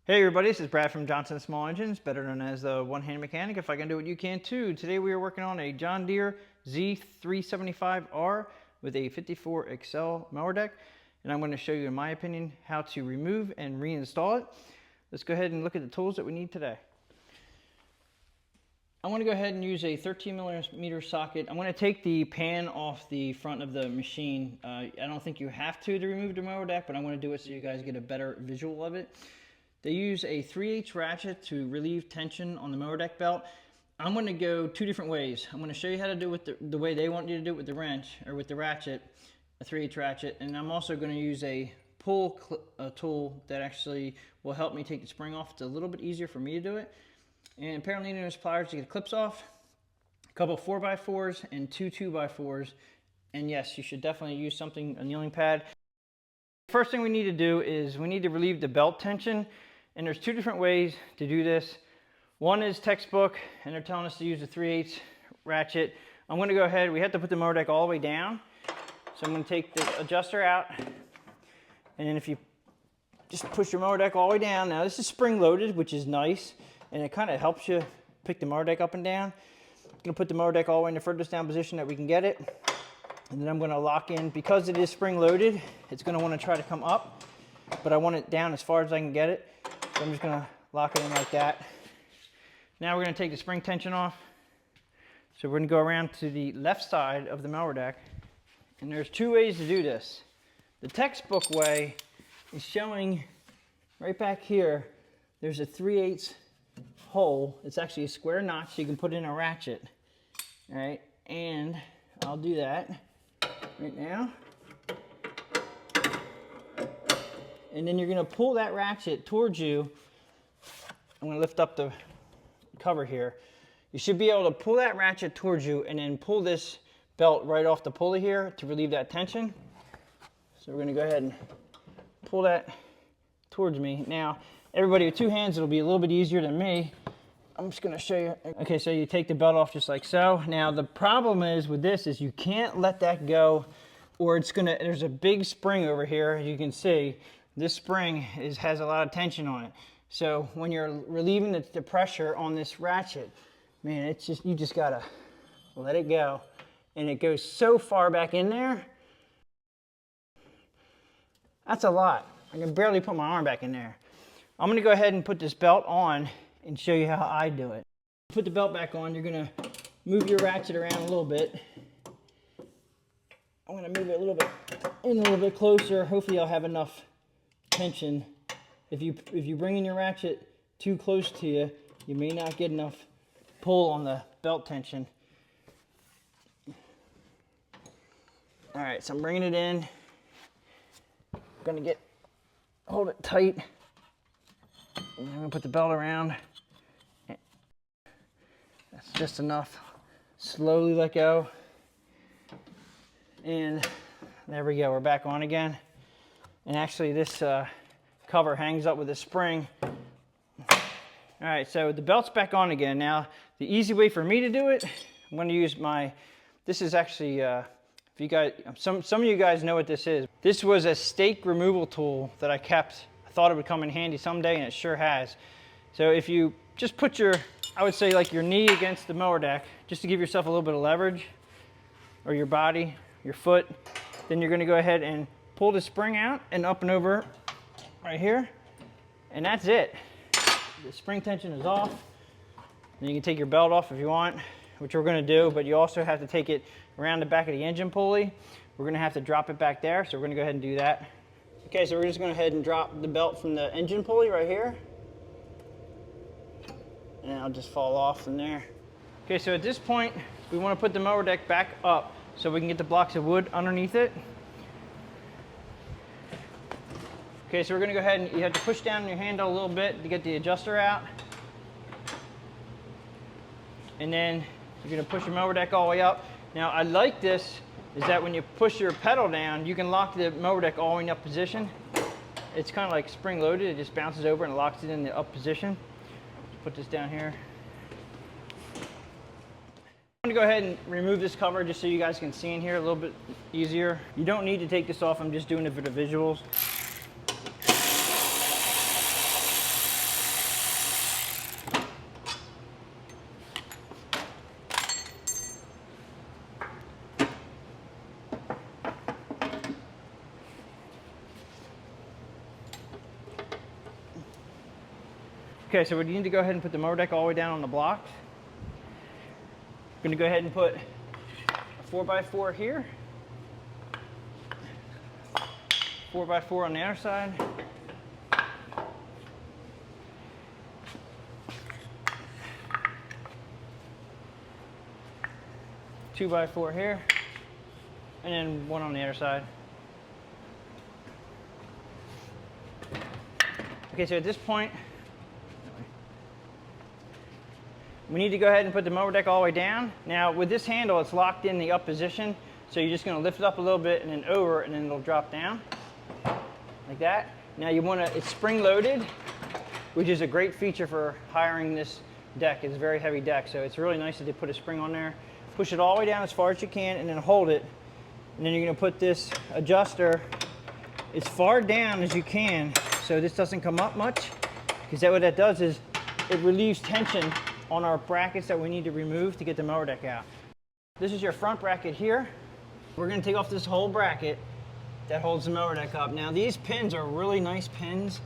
Hey everybody, this is Brad from Johnson Small Engines, better known as the one-hand mechanic. If I can do it, you can too. Today we are working on a John Deere Z325R with a 54 Accel mower deck, and I'm going to show you, in my opinion, how to remove and reinstall it. Let's go ahead and look at the tools that we need today. I want to go ahead and use a 13mm socket. I'm going to take the pan off the front of the machine. I don't think you have to remove the mower deck, but I want to do it so you guys get a better visual of it. They use a 3/8 ratchet to relieve tension on the mower deck belt. I'm going to go two different ways. I'm going to show you how to do it the way they want you to do it with the wrench or with the ratchet, a 3/8 ratchet, and I'm also going to use a pull tool that actually will help me take the spring off. It's a little bit easier for me to do it. And apparently there's pliers to get the clips off, a couple 4x4s and two 2x4s, and yes, you should definitely use something, a kneeling pad. First thing we need to do is we need to relieve the belt tension. And there's two different ways to do this. One is textbook, and they're telling us to use a 3/8 ratchet. I'm going to go ahead, we have to put the mower deck all the way down. So I'm going to take the adjuster out, and then if you just push your mower deck all the way down. Now this is spring loaded, which is nice, and it kind of helps you pick the mower deck up and down. I'm going to put the mower deck all the way in the furthest down position that we can get it. And then I'm going to lock in, because it is spring loaded, it's going to want to try to come up, but I want it down as far as I can get it. So I'm just going to lock it in like that. Now we're going to take the spring tension off. So we're going to go around to the left side of the mower deck. And there's two ways to do this. The textbook way is showing right back here, there's a 3/8 hole. It's actually a square notch, so you can put in a ratchet. All right, and I'll do that right now. And then you're going to pull that ratchet towards you. I'm going to lift up the cover here. You should be able to pull that ratchet towards you and then pull this belt right off the pulley here to relieve that tension. So we're going to go ahead and pull that towards me. Now, everybody with two hands, it'll be a little bit easier than me. I'm just going to show you. Okay, so you take the belt off just like so. Now, the problem is with this is you can't let that go, or it's going to, there's a big spring over here, you can see. This spring has a lot of tension on it. So when you're relieving the pressure on this ratchet, man, it's just, you just gotta let it go. And it goes so far back in there. That's a lot. I can barely put my arm back in there. I'm gonna go ahead and put this belt on and show you how I do it. Put the belt back on, you're gonna move your ratchet around a little bit. I'm gonna move it a little bit in, a little bit closer. Hopefully I'll have enough tension. If you bring in your ratchet too close to you, you may not get enough pull on the belt tension. All right, so I'm bringing it in. I'm gonna hold it tight. And I'm gonna put the belt around. That's just enough. Slowly let go. And there we go, we're back on again. And actually this cover hangs up with a spring. All right, so the belt's back on again. Now, the easy way for me to do it, I'm going to use this is actually, if you guys, some of you guys know what this is. This was a stake removal tool that I kept. I thought it would come in handy someday, and it sure has. So if you just put I would say like your knee against the mower deck, just to give yourself a little bit of leverage, or your body, your foot, then you're going to go ahead and pull the spring out and up and over right here, and that's it. The spring tension is off. Then you can take your belt off if you want, which we're going to do, but you also have to take it around the back of the engine pulley. We're going to have to drop it back there, so we're going to go ahead and do that. Okay, so we're just going to go ahead and drop the belt from the engine pulley right here, and I'll just fall off from there. Okay, so at this point, we want to put the mower deck back up so we can get the blocks of wood underneath it. Okay, so we're going to go ahead and you have to push down your handle a little bit to get the adjuster out. And then you're going to push your mower deck all the way up. Now, I like this is that when you push your pedal down, you can lock the mower deck all the way in up position. It's kind of like spring loaded. It just bounces over and locks it in the up position. Let's put this down here. I'm going to go ahead and remove this cover just so you guys can see in here a little bit easier. You don't need to take this off. I'm just doing it for the visuals. Okay, so we need to go ahead and put the mower deck all the way down on the blocks. I'm going to go ahead and put a 4x4 here, 4x4 on the other side, two by 4 here, and then one on the other side. Okay, so at this point, we need to go ahead and put the mower deck all the way down. Now with this handle, it's locked in the up position, so you're just going to lift it up a little bit and then over, and then it'll drop down like that. Now you want to, it's spring loaded, which is a great feature for hiring this deck. It's a very heavy deck, so it's really nice that they put a spring on there. Push it all the way down as far as you can and then hold it. And then you're going to put this adjuster as far down as you can so this doesn't come up much, because what that does is it relieves tension on our brackets that we need to remove to get the mower deck out. This is your front bracket here. We're going to take off this whole bracket that holds the mower deck up. Now these pins are really nice pins,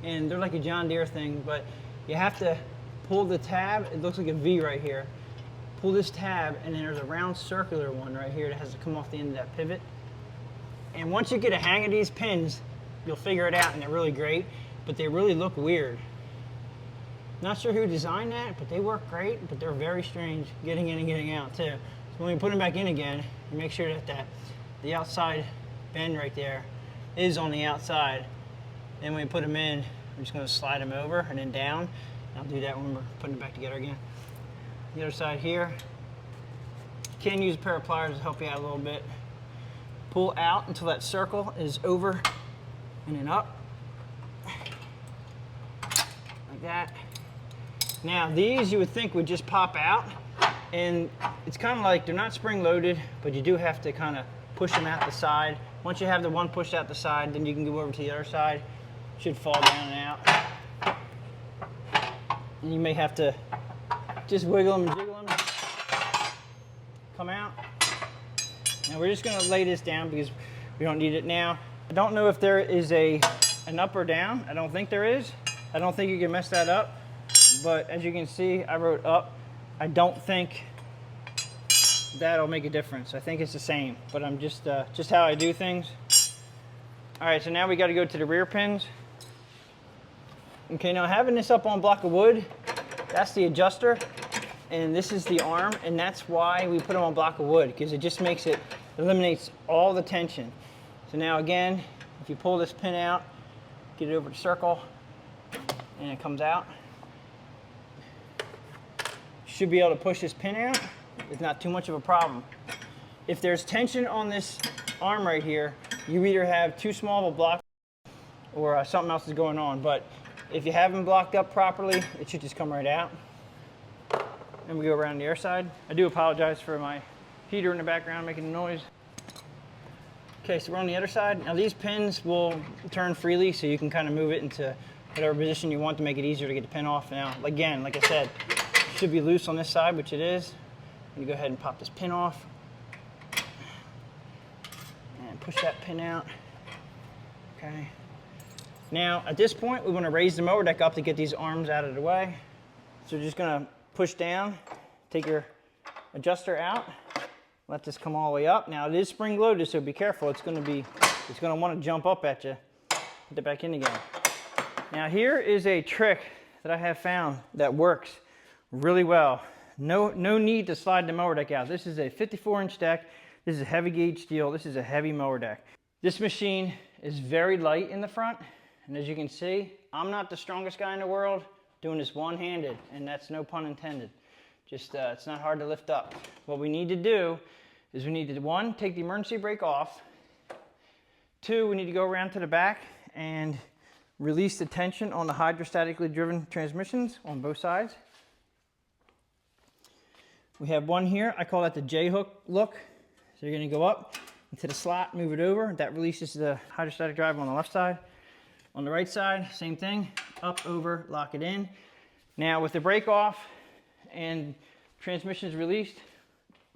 and they're like a John Deere thing, but you have to pull the tab. It looks like a V right here. Pull this tab, and then there's a round circular one right here that has to come off the end of that pivot. And once you get a hang of these pins, you'll figure it out, and they're really great, but they really look weird. Not sure who designed that, but they work great, but they're very strange getting in and getting out too. So when we put them back in again, you make sure that the outside bend right there is on the outside. Then when we put them in, we're just going to slide them over and then down. I'll do that when we're putting it back together again. The other side here, you can use a pair of pliers to help you out a little bit. Pull out until that circle is over and then up, like that. Now these you would think would just pop out, and it's kind of like they're not spring loaded, but you do have to kind of push them out the side. Once you have the one pushed out the side, then you can go over to the other side. It should fall down and out. And you may have to just wiggle them and jiggle them, come out. Now we're just going to lay this down because we don't need it now. I don't know if there is an up or down. I don't think there is. I don't think you can mess that up. But as you can see, I wrote up. I don't think that'll make a difference. I think it's the same, but I'm just how I do things. All right, so now we got to go to the rear pins. Okay, now having this up on a block of wood, that's the adjuster, and this is the arm, and that's why we put them on a block of wood, because it just makes it, eliminates all the tension. So now again, if you pull this pin out, get it over the circle, and it comes out. You should be able to push this pin out. It's not too much of a problem. If there's tension on this arm right here, you either have too small of a block or something else is going on. But if you have them blocked up properly, it should just come right out. And we go around the other side. I do apologize for my heater in the background making a noise. Okay, so we're on the other side. Now these pins will turn freely, so you can kind of move it into whatever position you want to make it easier to get the pin off. Now, again, like I said, it should be loose on this side, which it is. I'm gonna go ahead and pop this pin off. And push that pin out. Okay. Now, at this point, we want to raise the mower deck up to get these arms out of the way. So we're just gonna push down, take your adjuster out, let this come all the way up. Now it is spring loaded, so be careful. It's gonna want to jump up at you. Put it back in again. Now here is a trick that I have found that works really well. No need to slide the mower deck out. This is a 54-inch deck. This is a heavy gauge steel. This is a heavy mower deck. This machine is very light in the front, and as you can see, I'm not the strongest guy in the world doing this one-handed, and that's no pun intended. Just it's not hard to lift up. What we need to do is we need to, one, take the emergency brake off. Two, we need to go around to the back and release the tension on the hydrostatically driven transmissions on both sides. We have one here, I call that the J-hook look. So you're gonna go up into the slot, move it over. That releases the hydrostatic drive on the left side. On the right side, same thing, up, over, lock it in. Now with the brake off and transmission is released,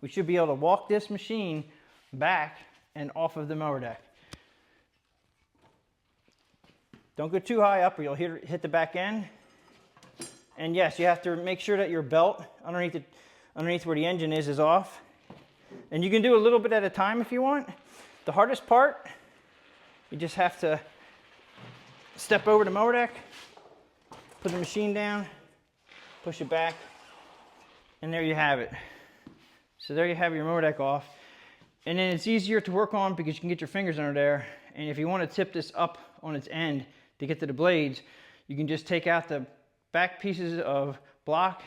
we should be able to walk this machine back and off of the mower deck. Don't go too high up or you'll hit the back end. And yes, you have to make sure that your belt underneath where the engine is off. And you can do a little bit at a time if you want. The hardest part, you just have to step over the mower deck, put the machine down, push it back, and there you have it. So there you have your mower deck off. And then it's easier to work on because you can get your fingers under there. And if you want to tip this up on its end to get to the blades, you can just take out the back pieces of block,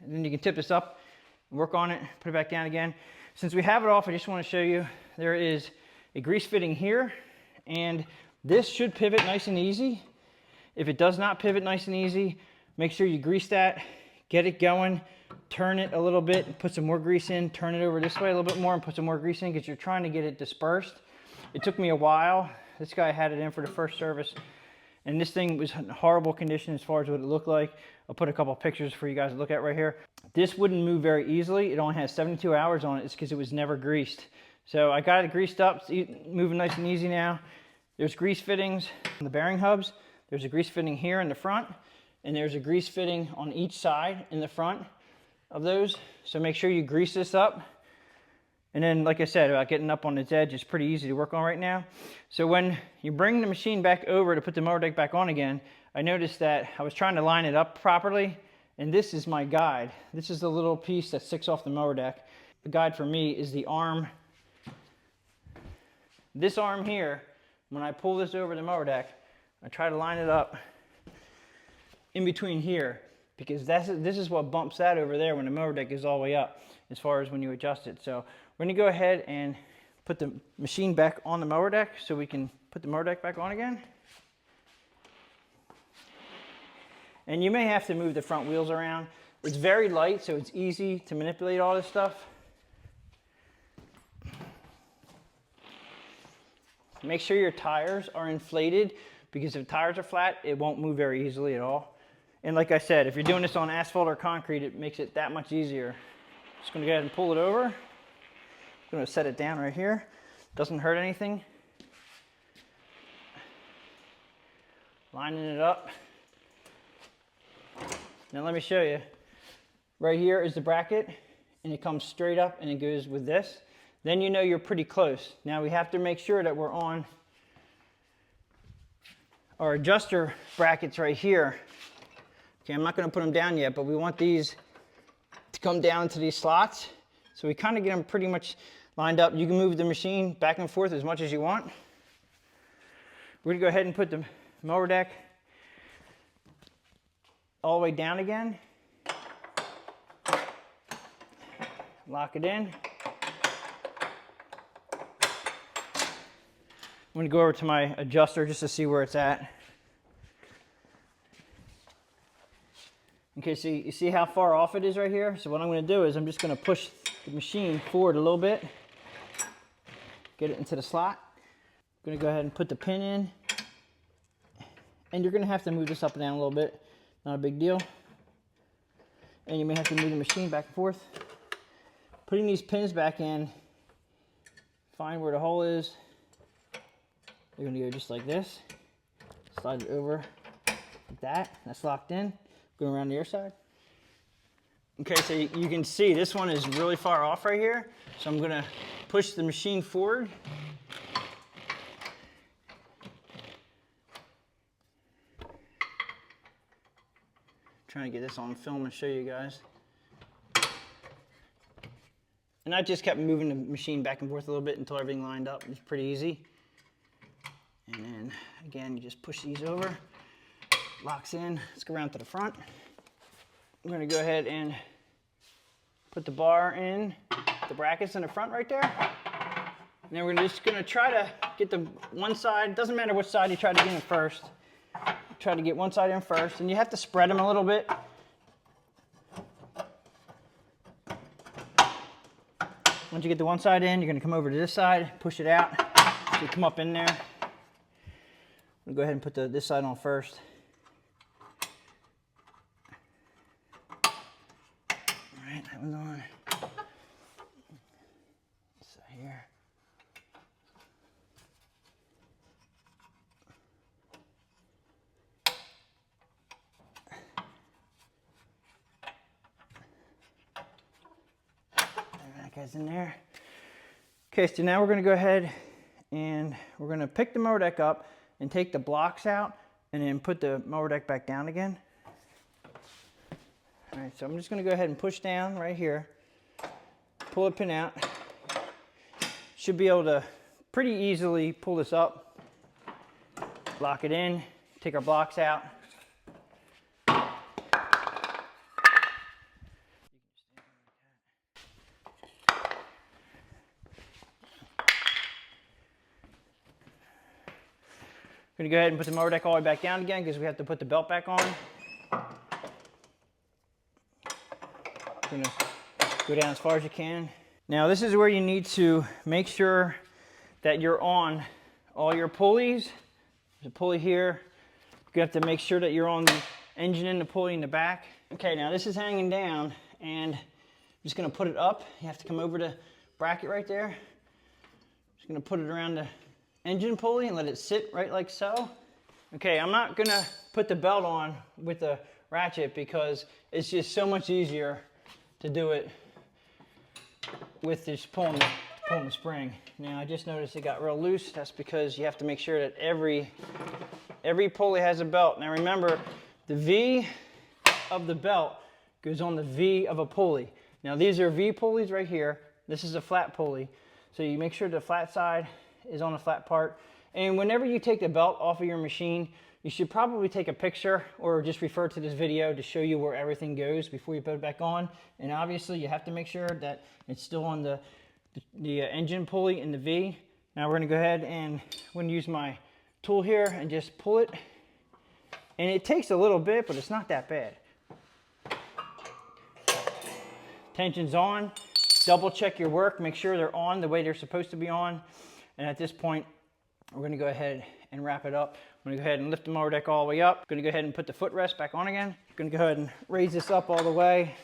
and then you can tip this up, work on it, put it back down again. Since we have it off, I just want to show you, there is a grease fitting here, and this should pivot nice and easy. If it does not pivot nice and easy, make sure you grease that, get it going, turn it a little bit, put some more grease in, turn it over this way a little bit more and put some more grease in because you're trying to get it dispersed. It took me a while. This guy had it in for the first service, and this thing was in horrible condition as far as what it looked like. I'll put a couple of pictures for you guys to look at right here. This wouldn't move very easily. It only has 72 hours on it. It's because it was never greased. So I got it greased up, it's moving nice and easy now. There's grease fittings on the bearing hubs. There's a grease fitting here in the front, and there's a grease fitting on each side in the front of those. So make sure you grease this up. And then, like I said, about getting up on its edge, it's pretty easy to work on right now. So when you bring the machine back over to put the mower deck back on again, I noticed that I was trying to line it up properly, and this is my guide. This is the little piece that sticks off the mower deck. The guide for me is the arm. This arm here, when I pull this over the mower deck, I try to line it up in between here, because this is what bumps that over there when the mower deck is all the way up as far as when you adjust it. So we're going to go ahead and put the machine back on the mower deck so we can put the mower deck back on again. And you may have to move the front wheels around. It's very light, so it's easy to manipulate all this stuff. Make sure your tires are inflated, because if tires are flat, it won't move very easily at all. And like I said, if you're doing this on asphalt or concrete, it makes it that much easier. Just going to go ahead and pull it over. I'm going to set it down right here. Doesn't hurt anything. Lining it up. Now let me show you. Right here is the bracket, and it comes straight up and it goes with this. Then you know you're pretty close. Now we have to make sure that we're on our adjuster brackets right here. Okay, I'm not going to put them down yet, but we want these to come down to these slots. So we kind of get them pretty much lined up. You can move the machine back and forth as much as you want. We're going to go ahead and put the mower deck all the way down again. Lock it in. I'm going to go over to my adjuster just to see where it's at. Okay, so you see how far off it is right here? So what I'm going to do is I'm just going to push the machine forward a little bit. Get it into the slot. I'm going to go ahead and put the pin in. And you're going to have to move this up and down a little bit. Not a big deal. And you may have to move the machine back and forth. Putting these pins back in, find where the hole is. You're going to go just like this. Slide it over like that. That's locked in. Go around the other side. Okay, so you can see this one is really far off right here. So I'm going to push the machine forward. Trying to get this on film and show you guys. And I just kept moving the machine back and forth a little bit until everything lined up. It's pretty easy. And then again, you just push these over, locks in. Let's go around to the front. I'm going to go ahead and put the bar in, the brackets in the front right there. And then we're just going to try to get the one side, doesn't matter which side you try to get in first. Try to get one side in first, and you have to spread them a little bit. Once you get the one side in, you're going to come over to this side, push it out, so you come up in there. I'm going to go ahead and put this side on first. All right, that one's on. So here. guys in there. Okay, so now we're going to go ahead and we're going to pick the mower deck up and take the blocks out and then put the mower deck back down again. All right, so I'm just going to go ahead and push down right here, pull the pin out. Should be able to pretty easily pull this up, lock it in, take our blocks out. I'm going to go ahead and put the mower deck all the way back down again because we have to put the belt back on. Going to go down as far as you can. Now this is where you need to make sure that you're on all your pulleys. There's a pulley here. You have to make sure that you're on the engine and the pulley in the back. Okay, now this is hanging down and I'm just going to put it up. You have to come over to bracket right there. Just going to put it around the engine pulley and let it sit right like so. Okay, I'm not going to put the belt on with the ratchet because it's just so much easier to do it with just pulling the spring. Now I just noticed it got real loose. That's because you have to make sure that every pulley has a belt. Now remember, the V of the belt goes on the V of a pulley. Now these are V pulleys right here. This is a flat pulley. So you make sure the flat side is on the flat part. And whenever you take the belt off of your machine, you should probably take a picture or just refer to this video to show you where everything goes before you put it back on. And obviously you have to make sure that it's still on the engine pulley in the V. Now we're going to go ahead and I'm going to use my tool here and just pull it. And it takes a little bit, but it's not that bad. Tension's on. Double check your work. Make sure they're on the way they're supposed to be on. And at this point, we're going to go ahead and wrap it up. I'm going to go ahead and lift the mower deck all the way up. I'm going to go ahead and put the footrest back on again. I'm going to go ahead and raise this up all the way.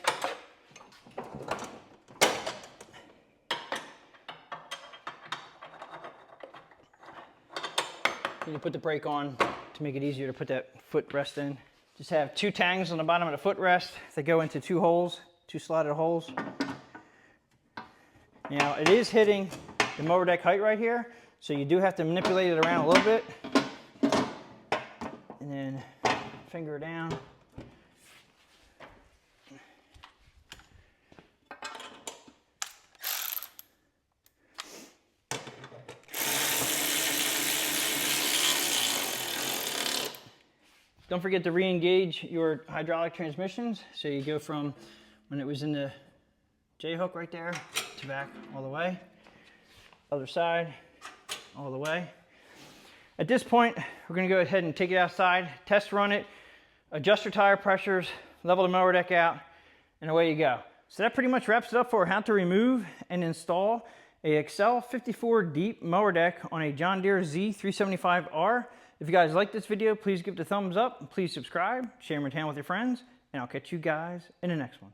You can put the brake on to make it easier to put that footrest in. Just have 2 tangs on the bottom of the footrest that go into 2 holes, 2 slotted holes. Now it is hitting the mower deck height right here, so you do have to manipulate it around a little bit. And then finger down. Don't forget to re-engage your hydraulic transmissions. So you go from when it was in the J-hook right there to back all the way. Other side, all the way. At this point, we're going to go ahead and take it outside, test run it, adjust your tire pressures, level the mower deck out, and away you go. So that pretty much wraps it up for how to remove and install a Accel 54 Deep mower deck on a John Deere Z325R. If you guys like this video, please give it a thumbs up, please subscribe, share my channel with your friends, and I'll catch you guys in the next one.